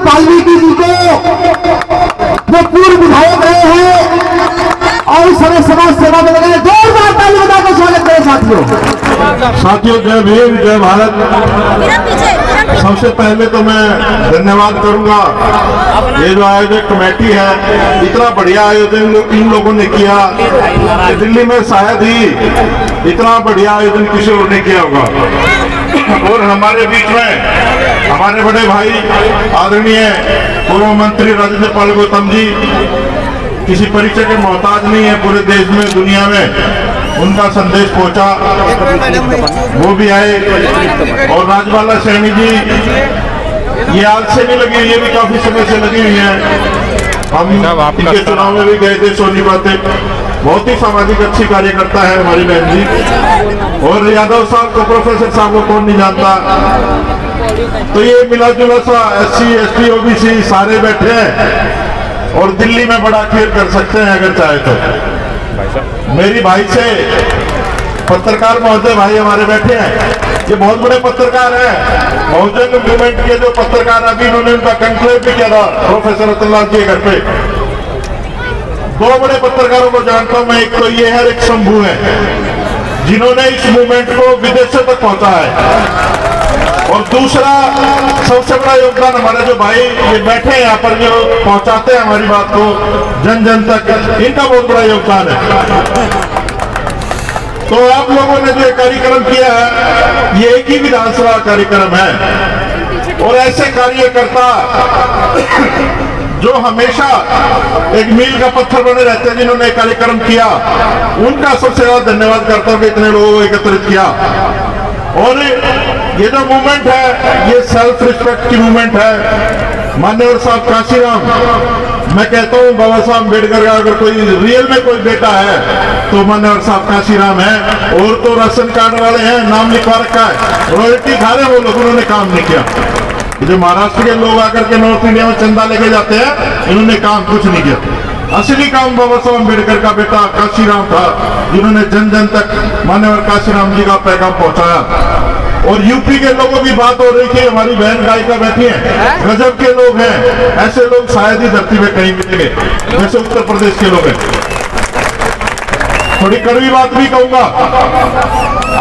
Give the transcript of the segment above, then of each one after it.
वाल्मीकि जी को वो पूर्व विधायक रहे हैं और इस समय समाज सेवा में लगे। जोरदार ताली बजाकर स्वागत करें साथियों। जय भीम, जय भारत। सबसे पहले तो मैं धन्यवाद करूंगा ये जो आयोजक कमेटी है, इतना बढ़िया आयोजन इन लोगों ने किया। दिल्ली में शायद ही इतना बढ़िया आयोजन किसी और ने किया होगा। और हमारे बीच में हमारे बड़े भाई आदरणीय पूर्व मंत्री राजेंद्र पाल गौतम जी किसी परिचय के मोहताज नहीं है, पूरे देश में दुनिया में उनका संदेश पहुंचा, वो भी आए। और राजबाला सैनी जी ये आज से नहीं लगी, ये भी काफी समय से लगी हुई है। हम इनके चुनाव में भी गए थे सोनीपत, बहुत ही सामाजिक अच्छी कार्यकर्ता है हमारी बहन जी। और यादव साहब को, प्रोफेसर साहब को कौन नहीं जानता। तो ये मिला जुला सा SC ST OBC सारे बैठे हैं और दिल्ली में बड़ा खेल कर सकते हैं अगर चाहे तो। मेरी भाई से पत्रकार महोदय भाई हमारे बैठे हैं, ये बहुत बड़े पत्रकार हैं। बहुजन मूवमेंट के जो पत्रकार, अभी इन्होंने उनका कंक्लेव भी किया था प्रोफेसर रतनलाल जी के घर पे। दो बड़े पत्रकारों को जानता हूं मैं, एक तो ये है, एक शंभू है, जिन्होंने इस मूवमेंट को विदेशों तक पहुंचा है। और दूसरा सबसे बड़ा योगदान हमारे जो भाई ये बैठे हैं यहाँ पर, जो पहुंचाते हैं हमारी बात को जन जन तक, इनका बहुत बड़ा योगदान है। तो आप लोगों ने जो कार्यक्रम किया है ये एक ही विधानसभा कार्यक्रम है। और ऐसे कार्यकर्ता जो हमेशा एक मील का पत्थर बने रहते हैं, जिन्होंने कार्यक्रम किया, उनका सबसे ज्यादा धन्यवाद करता हूं कि इतने लोगों को एकत्रित किया। और ये जो मूवमेंट है ये सेल्फ रिस्पेक्ट की मूवमेंट है। मान्यवर साहब काशीराम, मैं कहता हूँ बाबा साहब अम्बेडकर का अगर कोई रियल में कोई बेटा है तो मान्यवर साहब काशीराम है। और तो राशन कार्ड वाले हैं, नाम लिखवा रखा है, रॉयल्टी खा रहे हैं वो लोग, उन्होंने काम नहीं किया। जो महाराष्ट्र के लोग आकर के नॉर्थ इंडिया में चंदा लेके जाते हैं, इन्होंने काम कुछ नहीं किया। असली काम बाबा साहब अम्बेडकर का बेटा काशीराम था, जिन्होंने जन जन तक मान्यवर काशीराम जी का पैगाम पहुंचाया। और यूपी के लोगों की बात हो रही थी, हमारी बहन गायिका बैठी है, गजब के लोग हैं, ऐसे लोग शायद ही धरती में कहीं मिलेंगे जैसे उत्तर प्रदेश के लोग हैं। थोड़ी कड़वी बात भी कहूंगा,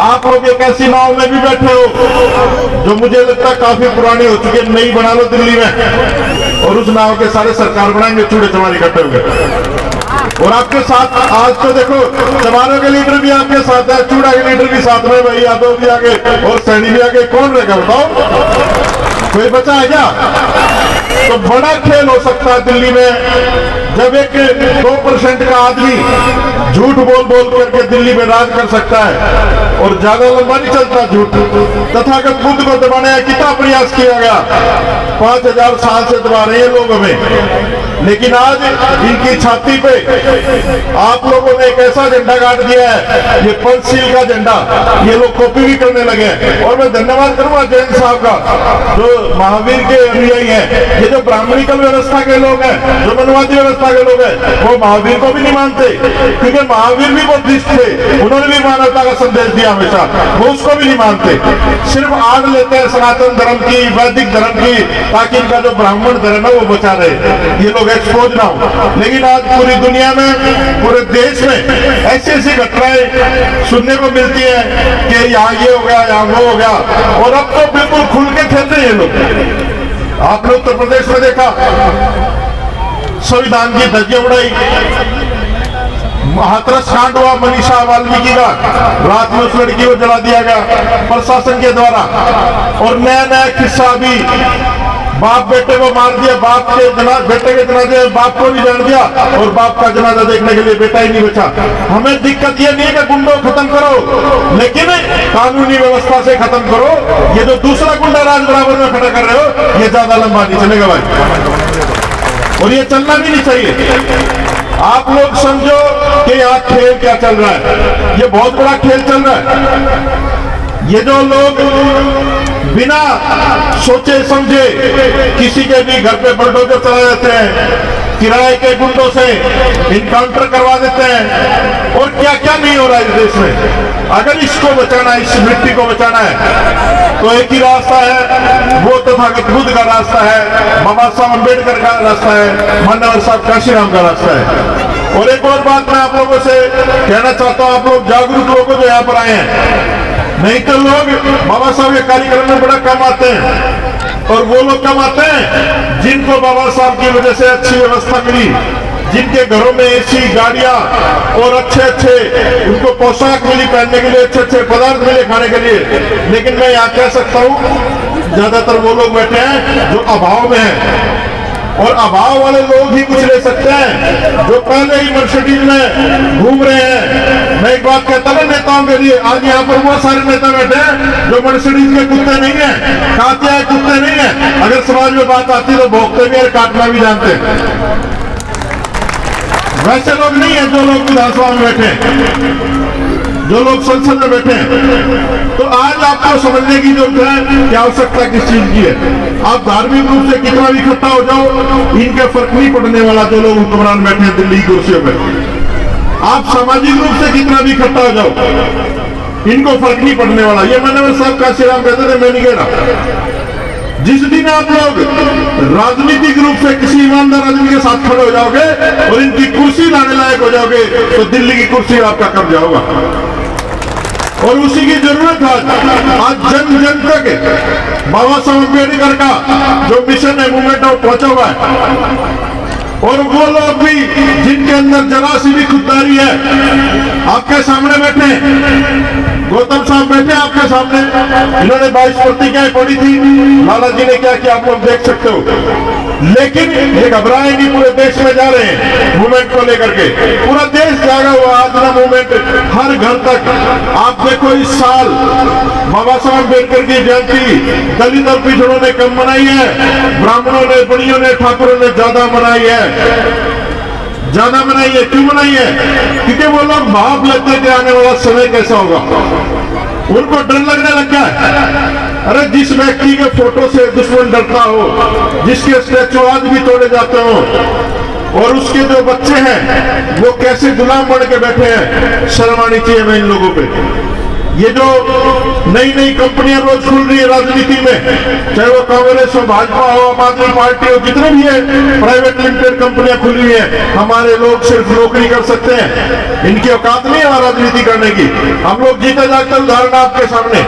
आप लोग एक ऐसी नाव में भी बैठे हो जो मुझे लगता है काफी पुरानी हो चुकी है, नई बना लो दिल्ली में और उस नाव के सारे सरकार बनाएंगे, चूड़े चमारी इकट्ठे होंगे। और आपके साथ आज तो देखो चमारों के लीडर भी आपके साथ है, चूड़ा के लीडर भी साथ में, भाई यादव भी आगे और सैनी भी आगे, कौन रहेगा बताओ, कोई बचा है क्या? तो बड़ा खेल हो सकता है दिल्ली में जब एक 2% का आदमी झूठ बोल बोल करके दिल्ली में राज कर सकता है। और ज्यादा लंबा नहीं चलता झूठ। तथागत बुद्ध को दबाने का कितना प्रयास किया गया, 5000 साल से दबा रहे हैं लोग हमें, लेकिन आज इनकी छाती पे आप लोगों ने एक ऐसा झंडा गाड़ दिया है, ये पंचशील का झंडा, ये लोग कॉपी भी करने लगे हैं। और मैं धन्यवाद करूंगा जैन साहब का, जो महावीर के अनुयायी हैं। ये जो ब्राह्मणिकल व्यवस्था के लोग हैं, जो मनवादी व्यवस्था के लोग हैं, वो महावीर को भी नहीं मानते, क्योंकि महावीर भी बुद्धिस्ट थे, उन्होंने भी मानवता का संदेश दिया हमेशा, वो उसको भी नहीं मानते। सिर्फ आड़ लेते हैं सनातन धर्म की, वैदिक धर्म की, ताकि इनका जो ब्राह्मण धर्म है वो बचा रहे, ये लोग एक्सपोज ना हो। लेकिन आज पूरी दुनिया में, पूरे देश में ऐसी ऐसी घटनाएं सुनने को मिलती है कि यहाँ ये हो गया, यहाँ वो हो गया, और अब तो बिल्कुल खुल के खेलते हैं ये लोग। आपने उत्तर प्रदेश में देखा, संविधान की धज्जियां उड़ाई, हाथरस कांड हुआ मनीषा वाल्मीकि का, रात में उस लड़की को जला दिया गया प्रशासन के द्वारा। और नया नया किस्सा भी, बाप बेटे को मार दिया, बाप के बेटे के जनाजे बाप को नहीं जान दिया, और बाप का जनाजा देखने के लिए बेटा ही नहीं बचा। हमें दिक्कत ये नहीं है कि गुंडों को खत्म करो, लेकिन कानूनी व्यवस्था से खत्म करो। ये जो दूसरा गुंडा राज बराबर में खड़ा कर रहे हो, ये ज्यादा लंबा नहीं चलेगा भाई, और ये चलना भी नहीं चाहिए। आप लोग समझो कि यहाँ खेल क्या चल रहा है, ये बहुत बड़ा खेल चल रहा है। ये जो लोग बिना सोचे समझे किसी के भी घर पे बुलडोजर चला जाते हैं, किराए के गुंडों से इनकाउंटर करवा देते हैं, और क्या क्या नहीं हो रहा है इस देश में। अगर इसको बचाना है, इस मिट्टी को बचाना है, तो एक ही रास्ता है, वो तथागत बुद्ध का रास्ता है, बाबा साहब अम्बेडकर का रास्ता है, मानवर साहब काशीराम का रास्ता है। और एक और बात मैं आप लोगों से कहना चाहता हूं, आप लोग जागरूक लोग जो यहाँ पर आए हैं, नहीं तो लोग बाबा साहब के कार्यक्रम में बड़ा कम आते हैं, और वो लोग कम आते हैं जिनको बाबा साहब की वजह से अच्छी व्यवस्था मिली, जिनके घरों में एसी, गाड़ियां और अच्छे अच्छे उनको पोशाक मिली पहनने के लिए, अच्छे अच्छे पदार्थ मिले खाने के लिए। लेकिन मैं यहाँ कह सकता हूँ ज्यादातर वो लोग बैठे हैं जो अभाव में हैं, और अभाव वाले लोग ही कुछ ले सकते हैं जो पहले ही मर्सिडीज में घूम रहे हैं। मैं एक बात कहता ना नेताओं के लिए, आज यहाँ पर बहुत सारे नेता बैठे हैं जो मर्सिडीज के कुत्ते नहीं है, कातिया कुत्ते नहीं है, अगर समाज में बात आती तो भोंकते भी और काटना भी जानते हैं। वैसे लोग नहीं है जो लोग विधानसभा में बैठे हैं, जो लोग संसद में बैठे हैं। तो आज आपको समझने की जरूरत है कि आवश्यकता किस चीज की है। आप धार्मिक रूप से कितना भी इकट्ठा हो जाओ, इनके फर्क नहीं पड़ने वाला जो लोग हुक्मरान बैठे हैं दिल्ली की कुर्सियों पर। आप सामाजिक रूप से कितना भी इकट्ठा हो जाओ, इनको फर्क नहीं पड़ने वाला। ये मानवर साहब काशीराम कहते थे, मैं नहीं कह रहा। जिस दिन आप लोग राजनीतिक रूप से किसी ईमानदार आदमी के साथ खड़े हो जाओगे और इनकी कुर्सी लाने लायक हो जाओगे, तो दिल्ली की कुर्सी आपका कब्जा होगा। और उसी की जरूरत है आज जन जन तक बाबा साहब अम्बेडकर का जो मिशन है, मूवमेंट है, पहुंचा हुआ है। और वो लोग भी जिनके अंदर जरा सी भी खुददारी है, आपके सामने बैठे, गौतम साहब बैठे आपके सामने, इन्होंने 22 प्रतिज्ञाएं पढ़ी थी, लाला जी ने क्या किया आप लोग देख सकते हो। लेकिन ये घबराए नहीं, पूरे देश में जा रहे हैं मूवमेंट को लेकर के, पूरा देश जागा हुआ आज ना मूवमेंट हर घर तक। आप देखो इस साल बाबा साहब अम्बेडकर की जयंती दलित और पिछड़ों ने कम मनाई है, ब्राह्मणों ने, बड़ियों ने, ठाकुरों ने ज्यादा मनाई है। ज्यादा मनाई है, क्यों मनाई है? क्योंकि वो लोग भाव लेते थे आने वाला समय कैसा होगा, उनको डर लगने लग गया है। अरे जिस व्यक्ति के फोटो से दुश्मन डरता हो, जिसके स्टैचू आज भी तोड़े जाते हो, और उसके जो बच्चे हैं वो कैसे गुलाम बन के बैठे हैं, शर्म आनी चाहिए मैं इन लोगों पे। ये जो नई नई कंपनियां रोज खुल रही है राजनीति में, चाहे वो कांग्रेस हो, भाजपा हो, आम आदमी पार्टी हो, जितने भी है प्राइवेट लिमिटेड कंपनियां खुली हुई है, हमारे लोग सिर्फ नौकरी कर सकते हैं, इनकी औकात नहीं है राजनीति करने की। हम लोग जीते जागते उदाहरण आपके सामने।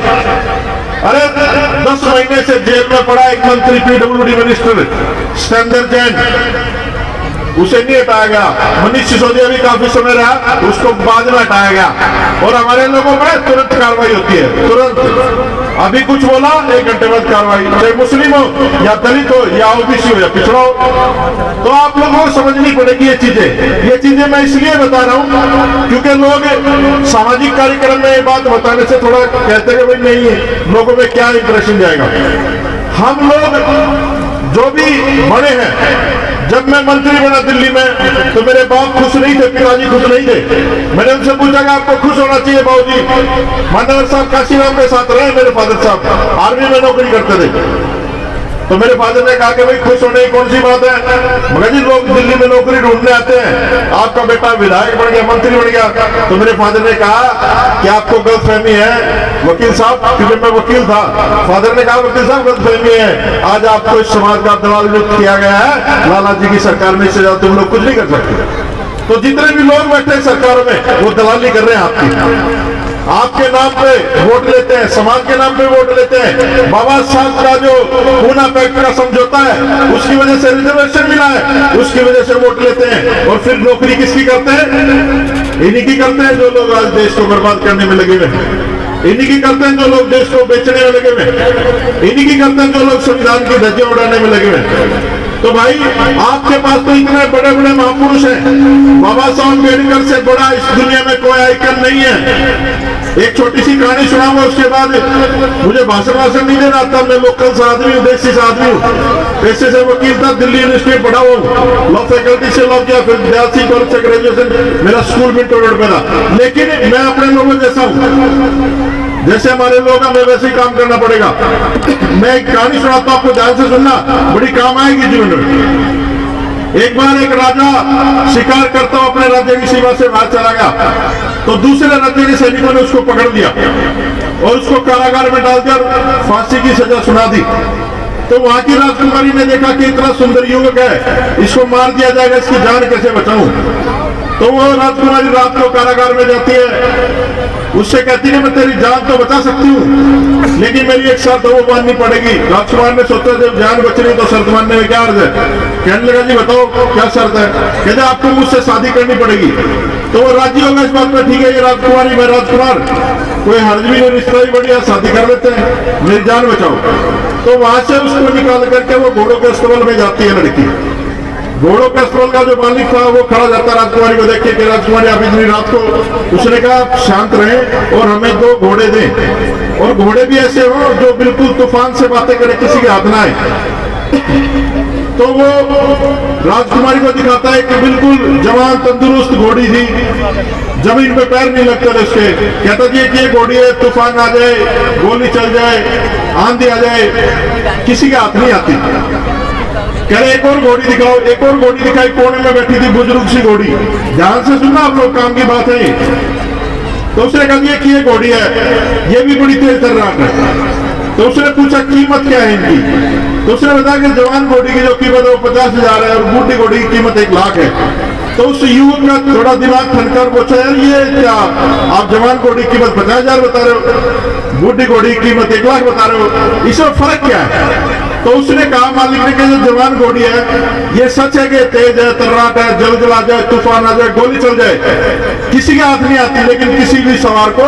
अरे 10 महीने से जेल में पड़ा एक मंत्री, पीडब्ल्यूडी मिनिस्टर स्टैंडर्ड जैन, उसे नहीं हटाया गया। मनीष सिसोदिया भी काफी समय रहा, उसको बाद में हटाया गया। और हमारे लोगों पर तुरंत कार्रवाई होती है, तुरंत। अभी कुछ बोला 1 घंटे बाद कार्रवाई, चाहे मुस्लिम हो या दलित हो या ओबीसी हो या पिछड़ा हो। तो आप लोगों को समझनी पड़ेगी ये चीजें। ये चीजें मैं इसलिए बता रहा हूँ क्योंकि लोग सामाजिक कार्यक्रम में ये बात बताने से थोड़ा कहते हैं भाई नहीं है, लोगों में क्या इंप्रेशन जाएगा। हम लोग जो भी बड़े हैं, जब मैं मंत्री बना दिल्ली में तो मेरे बाप खुश नहीं थे, पिताजी खुश नहीं थे। मैंने उनसे पूछा कि आपको खुश होना चाहिए बाबूजी। मानवर साहब काशीराम के साथ रहे, मेरे फादर साहब आर्मी में नौकरी करते थे। तो मेरे फादर ने कहा कि भाई खुश होने की कौन सी बात है, मगर जी लोग दिल्ली में नौकरी ढूंढने आते हैं, आपका बेटा विधायक बन गया, मंत्री बन गया। तो मेरे फादर ने कहा कि आपको गलतफहमी है वकील साहब, क्योंकि मैं वकील था। फादर ने कहा वकील साहब गलतफहमी है, आज आपको इस समाज का दलाल नियुक्त किया गया है, लाला जी की सरकार में, इससे ज्यादा तुम लोग कुछ नहीं कर सकते। तो जितने भी लोग बैठे सरकारों में वो दलाली कर रहे हैं आपकी, आपके नाम पे वोट लेते हैं, समाज के नाम पे वोट लेते हैं। बाबा साहब का जो पूना पैक्ट का समझौता है, उसकी वजह से रिजर्वेशन मिला है, उसकी वजह से वोट लेते हैं। और फिर नौकरी किसकी करते हैं? इन्हीं की करते हैं जो लोग आज देश को बर्बाद करने में लगे हुए हैं। इन्हीं की करते हैं जो लोग देश को बेचने में लगे हुए हैं। इन्हीं की करते हैं जो लोग संविधान की धज्जियां उड़ाने में लगे हुए हैं। तो भाई आपके पास तो इतने बड़े बड़े महापुरुष हैं, बाबा साहब अम्बेडकर से बड़ा इस दुनिया में कोई आइकन नहीं है। एक छोटी सी कहानी सुनाऊंगा, उसके बाद मुझे भाषण नहीं देना आता। मैं लोकल सा आदमी हूँ, देसी सा आदमी हूँ, पैसे से वकील था, दिल्ली यूनिवर्सिटी में पढ़ा हूँ, लॉ फैकल्टी से लॉ किया, फिर दयासी कॉलेज से ग्रेजुएशन, मेरा स्कूल भी टोरंटो में था। लेकिन मैं अपने लोगों जैसा हूँ, जैसे हमारे लोग हमें वैसे ही काम करना पड़ेगा। मैं एक कहानी सुनाता हूँ, आपको ध्यान से सुनना, बड़ी काम आएगी जीवन में। एक बार एक राजा शिकार करता हुआ अपने राज्य की सीमा से बाहर चला गया, तो दूसरे राज्य के सैनिकों ने उसको पकड़ लिया और उसको कारागार में डालकर फांसी की सजा सुना दी। तो वहां की राजकुमारी ने देखा कि इतना सुंदर युवक है, इसको मार दिया जाएगा, इसकी जान कैसे बचाऊं। तो वो राजकुमारी रात को कारागार में जाती है, उससे कहती है मैं तेरी जान तो बचा सकती हूँ, लेकिन मेरी एक शर्त वो माननी पड़ेगी। राजकुमार ने सोचा जब जान बच रही तो शर्त मानने में क्या अर्ज है। कहने लगा जी बताओ क्या शर्त है। कहते आपको मुझसे शादी करनी पड़ेगी। तो वो राजी होगा इस बात पर, ठीक है ये राजकुमारी मैं राजकुमार, कोई हर्ज भी नहीं, रिश्ता ही बढ़िया, शादी कर लेते हैं, मेरी जान बचाओ। तो वहां से उसको निकाल करके वो घोड़ों के अस्तबल में जाती है लड़की। घोड़ों के अस्तबल का जो मालिक था वो खड़ा जाता राजकुमारी को देख के कि राजकुमारी आप इतनी रात को, उसने कहा आप शांत रहें और हमें 2 घोड़े दें, और घोड़े भी ऐसे हो जो बिल्कुल तूफान से बातें करे, किसी के हाथ ना आए। तो वो राजकुमारी को दिखाता है कि बिल्कुल जवान तंदुरुस्त घोड़ी थी, जमीन पे पैर नहीं लगते थे उसके। कहता जी कि ये घोड़ी है, तूफान आ जाए, गोली चल जाए, आंधी आ जाए, किसी के हाथ नहीं आती। कह रहे एक और घोड़ी दिखाओ। एक और घोड़ी दिखाई, कोने में बैठी थी बुजुर्ग सी घोड़ी। ध्यान से सुनना आप लोग, काम की बात है। तो उसने कहा कि ये घोड़ी है, ये भी बड़ी तेज तर्राक है। तो उसने पूछा कीमत क्या है इनकी। तो उसने बताया कि जवान घोड़ी की जो कीमत है वो 50,000 है और बूढ़ी घोड़ी की कीमत 1 लाख है। तो उस युवक का थोड़ा दिमाग ठनकर पूछा यार ये क्या, आप जवान घोड़ी की कीमत 50,000 बता रहे हो, बूढ़ी घोड़ी की कीमत 1 लाख बता रहे हो, इसमें फर्क क्या है। तो उसने कहा मालिक ने कि जो जवान घोड़ी है ये सच है कि तेज है, तर्राक है, जल आ जाए, तूफान आ जाए, गोली चल जाए, किसी के हाथ नहीं आती, लेकिन किसी भी सवार को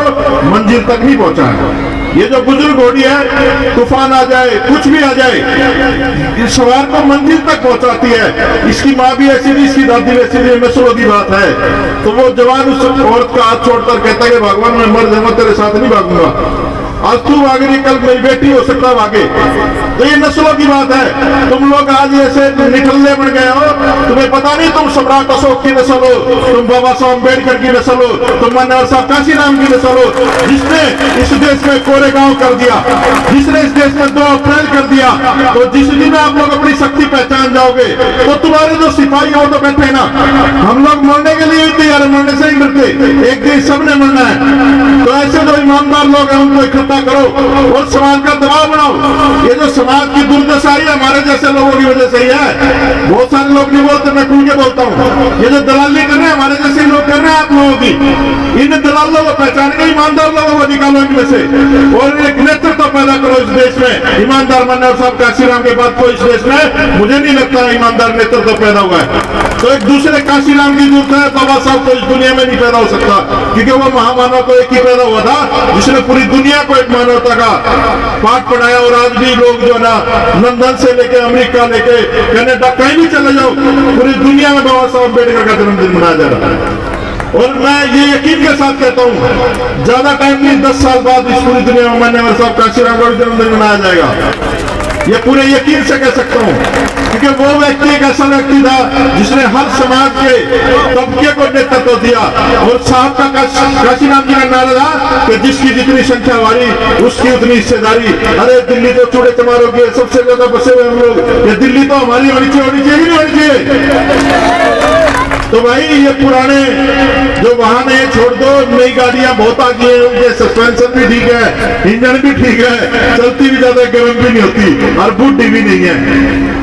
मंजिल तक नहीं पहुंचाए। ये जो बुजुर्ग घोड़ी है, तूफान आ जाए, कुछ भी आ जाए, इस सवार को मंजिल तक पहुंचाती है। इसकी माँ भी ऐसी थी, इसकी दादी भी ऐसी थी, नस्लों की बात है। तो वो जवान उस औरत का हाथ छोड़कर कहता है कि भगवान मैं मर जाऊंगा, तेरे साथ नहीं भागूंगा, आज तू भाग रही, कल मेरी बेटी हो सकता भागे। तो ये नस्लों की बात है। तुम लोग आज ऐसे निठल्ले बन गए हो, तुम्हें पता नहीं तुम सम्राट अशोक की नस्ल हो, तुम बाबा साहब अम्बेडकर की नस्ल हो, तुम मनोहर साहब काशीराम की नस्ल हो, जिसने इस देश में कोरेगांव कर दिया, जिसने इस देश में 2 अप्रैल कर दिया। तो जिस दिन आप लोग अपनी शक्ति पहचान जाओगे तो तुम्हारे जो सिपाही हो तो बैठे ना, हम लोग मरने के लिए तैयार है, मरने से ही डरते, एक दिन सबने मरना है। तो ऐसे जो ईमानदार लोग हैं उनको इकट्ठा करो और समाज का दबाव बनाओ। ये जो समाज की दुर्दशा है हमारे जैसे लोगों की वजह से ही है। बहुत सारे लोग नहीं बोलते, मैं खुल के बोलता हूँ। ये जो दलाली कर रहे हैं हमारे जैसे लोग कर रहे हैं आप लोगों की, इन दलालों को पहचान के ईमानदार लोगों को निकालो इनमें से और एक नेतृत्व पैदा करो इस देश में। ईमानदार मनोहर साहब काशीराम के बाद कोई इस देश में मुझे नहीं लगता ईमानदार नेतृत्व पैदा हुआ है। तो एक दूसरे काशीराम की जरूरत है, बाबा साहब तो इस दुनिया में नहीं पैदा हो सकता, क्योंकि वो महामानव तो एक ही पैदा हुआ था जिसने पूरी दुनिया को एक मानवता का पाठ पढ़ाया। और आज भी लोग जो ना लंदन से लेके अमेरिका लेके कनाडा कहीं भी चले जाओ, पूरी दुनिया में बाबा साहब अम्बेडकर का जन्मदिन मनाया जा रहा है। और मैं ये यकीन के साथ कहता हूँ ज्यादा टाइम नहीं, 10 साल बाद इस पूरी दुनिया में मनोहर साहब काशीराम का जन्मदिन मनाया जाएगा, ये पूरे यकीन से कह सकता हूँ। क्योंकि वो व्यक्ति एक ऐसा व्यक्ति था जिसने हर समाज के तबके को नेतृत्व दिया। और साहब का काशीराम जी का नारा था कि जिसकी जितनी संख्या हमारी उसकी उतनी हिस्सेदारी। अरे दिल्ली तो चूड़े चमारों की सबसे ज्यादा बसे हुए हम लोग, ये दिल्ली तो हमारी होनी चाहिए नहीं होनी चाहिए। तो भाई ये पुराने जो वाहन है छोड़ दो, नई गाड़ियां बहुत आ गई है, उनके सस्पेंशन भी ठीक है, इंजन भी ठीक है, चलती भी ज्यादा गर्म भी नहीं होती और बुढ़ी भी नहीं है।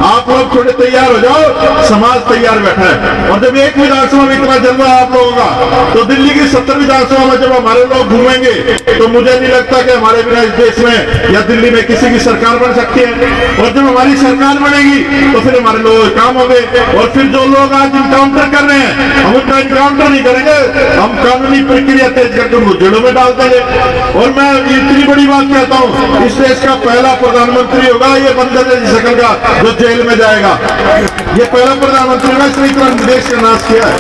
आप लोग थोड़े तैयार हो जाओ, समाज तैयार बैठा है। और जब एक विधानसभा में इतना जलवा है आप लोगों का, तो दिल्ली की 70 विधानसभा में जब हमारे लोग घूमेंगे तो मुझे नहीं लगता कि हमारे बिना इस देश में या दिल्ली में किसी की सरकार बन सकती है। और जब हमारी सरकार बनेगी तो फिर हमारे लोग काम होंगे। और फिर जो लोग आज इनकाउंटर कर रहे हैं हम उनका इनकाउंटर नहीं करेंगे, हम कानूनी प्रक्रिया तेज करके उनको जेलों में डाल देंगे। और मैं इतनी बड़ी बात कहता हूँ, इस देश का पहला प्रधानमंत्री होगा ये बंदर जैसी शक्ल का जो जेल में जाएगा। ये पहला प्रधानमंत्री होगा इसने इतना देश का नाश किया है,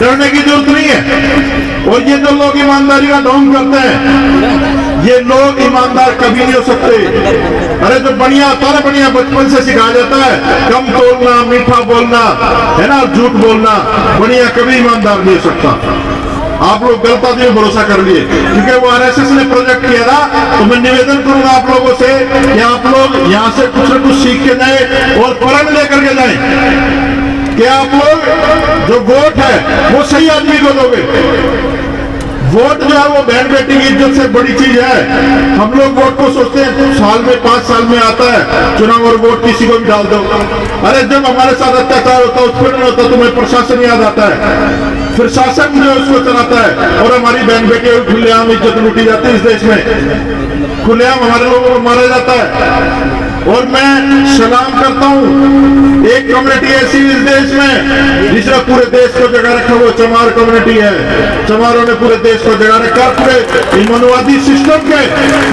डरने की जरूरत नहीं है। और ये जो लोग ईमानदारी का ढोंग करते हैं, ये लोग ईमानदार कभी नहीं हो सकते। अरे जो बढ़िया होता है बढ़िया बचपन से सिखाया जाता है, कम तोलना, मीठा बोलना है ना, झूठ बोलना, बढ़िया कभी ईमानदार नहीं हो सकता। आप लोग गलत आदमी में भरोसा कर लिए, क्योंकि वो आरएसएस ने प्रोजेक्ट किया था। तो मैं निवेदन करूंगा आप लोगों से कि आप लोग यहाँ से कुछ न कुछ सीख के जाए और प्रण लेकर के जाए। कि आप लोग जो वोट है वो सही आदमी को दोगे। वोट जो है वो बहन बेटी की इज्जत से बड़ी चीज है। हम लोग वोट को सोचते हैं साल में 5 साल में आता है चुनाव और वोट किसी को भी डाल दो। अरे जब हमारे साथ अत्याचार होता है उत्पीड़न होता है तुम्हें प्रशासन याद आता है, फिर शासन जो उसको चलाता है और हमारी बहन बेटी खुलेआम इज्जत लूटी जाती है। इस देश में खुलेआम हमारे लोगों को मारा जाता है। और मैं सलाम करता हूं एक कम्युनिटी ऐसी इस देश में जिसने पूरे देश को जगा रखा, वो चमार कम्युनिटी है। चमारों ने पूरे देश को जगा रखा, पूरे मनवादी सिस्टम के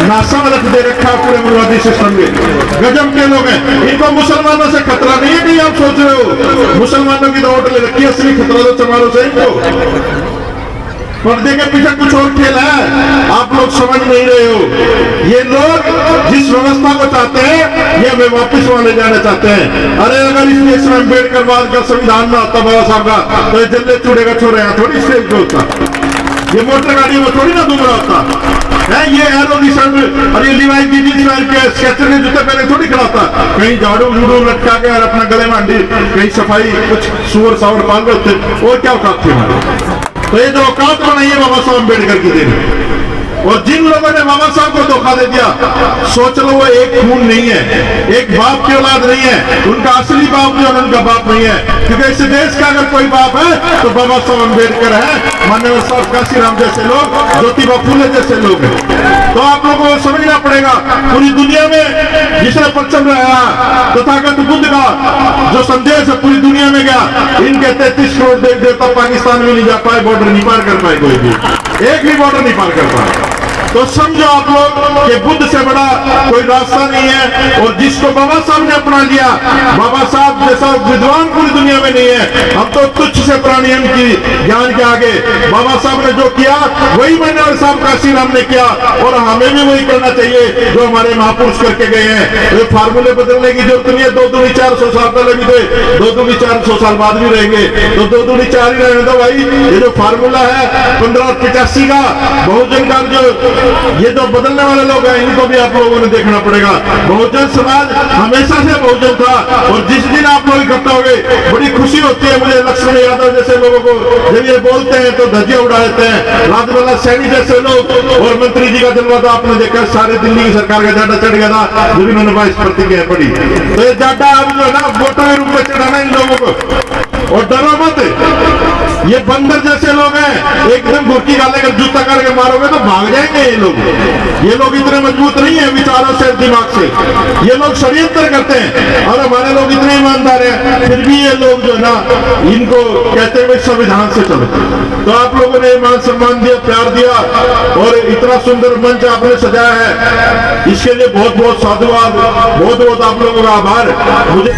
नासा में रख दे रखा, पूरे मनवादी सिस्टम के गजब के लोग हैं। इनको मुसलमानों से खतरा नहीं है कि आप सोच रहे हो मुसलमानों की तो वोट ले रखी है, असली खतरा तो चमारों से इनको। पर्दे के पीछे कुछ और खेल है, आप लोग समझ नहीं रहे हो। ये लोग जिस व्यवस्था को चाहते हैं ये हमें वापस वाले जाना चाहते हैं। अरे अगर इस देश में अम्बेडकर बाद का संविधान ना होता बाबा साहब का तो ये जल्ले चूड़े का छोरे यहाँ थोड़ी स्टेज पे होता, ये मोटर गाड़ी में थोड़ी ना दुमरा होता है। ये एरोडिशन और ये लिवाई की जींस पहन के स्केचर के जूते पहने थोड़ी खड़ा था, कहीं झाड़ू झूड़ू लटका के और अपना गले में हंडी, कहीं सफाई कुछ सुअर सावर पाल रहे थे और क्या औकात थी। तो ये जो औकात बनाई है बाबा साहब अम्बेडकर की देन, और जिन लोगों ने बाबा साहब को धोखा दे दिया सोच लो वो एक खून नहीं है, एक बाप की औलाद नहीं है, उनका असली बाप जो है उनका बाप नहीं है। क्योंकि इस देश का अगर कोई बाप है तो बाबा साहब अम्बेडकर है, माननीय साहब काशीराम जैसे लोग, ज्योतिबा फूले जैसे लोग हैं। तो आप लोगों को समझना पड़ेगा पूरी दुनिया में जिसने परचम रहा तथागत बुद्ध का जो संदेश है पूरी दुनिया में गया, इनके 33 करोड़ देवी देवता पाकिस्तान में नहीं जा पाए, बॉर्डर नहीं पार कर पाए, कोई भी एक भी बॉर्डर नहीं पार कर पाए। तो समझो आप लोग कि बुद्ध से बड़ा कोई रास्ता नहीं है। और जिसको बाबा साहब ने अपना लिया, बाबा साहब जैसा विद्वान पूरी दुनिया में नहीं है। हम तो तुच्छ से प्राणी की ज्ञान के आगे बाबा साहब ने जो किया वही माननीय साहब काशीराम ने किया, और हमें भी वही करना चाहिए जो हमारे महापुरुष करके गए हैं। ये फार्मूले बदलने की जरूरत नहीं है। 2 दूनी 400 साल पहले भी थे, 2 दूनी 400 साल बाद भी रहेंगे, तो 2 दूनी 4 ही रहने दो भाई। ये जो फार्मूला है 1585 का बहुजन का, जो ये जो बदलने वाले लोग हैं इनको भी आप लोगों ने देखना पड़ेगा। बहुजन समाज हमेशा से बहुजन था, और जिस दिन आप लोग इकट्ठा हो गए बड़ी खुशी होती है मुझे। लक्ष्मण यादव जैसे लोगों को जब ये बोलते हैं तो धज्जियां उड़ा देते हैं। राजवाला सैनी जैसे लोग और मंत्री जी का जलवा तो आपने देखा, सारे दिल्ली की सरकार का जाडा चढ़ गया था जब इन्होंने 22 प्रतिज्ञा पड़ी। तो ये जाडा अब जो है ना वोटों के रूप में चढ़ाना इन लोगों को, और डरो मत। ये बंदर जैसे लोग हैं, एकदम घुड़की गाले का जूता करके मारोगे तो भाग जाएंगे ये लोग। ये लोग इतने मजबूत नहीं है विचारों से, दिमाग से। ये लोग षड्यंत्र करते हैं, और हमारे लोग इतने ईमानदार हैं, फिर भी ये लोग जो ना इनको कहते हुए संविधान से चलो। तो आप लोगों ने मान सम्मान दिया, प्यार दिया, और इतना सुंदर मंच आपने सजाया है, इसके लिए बहुत बहुत साधुवाद, बहुत बहुत आप लोगों का आभार। मुझे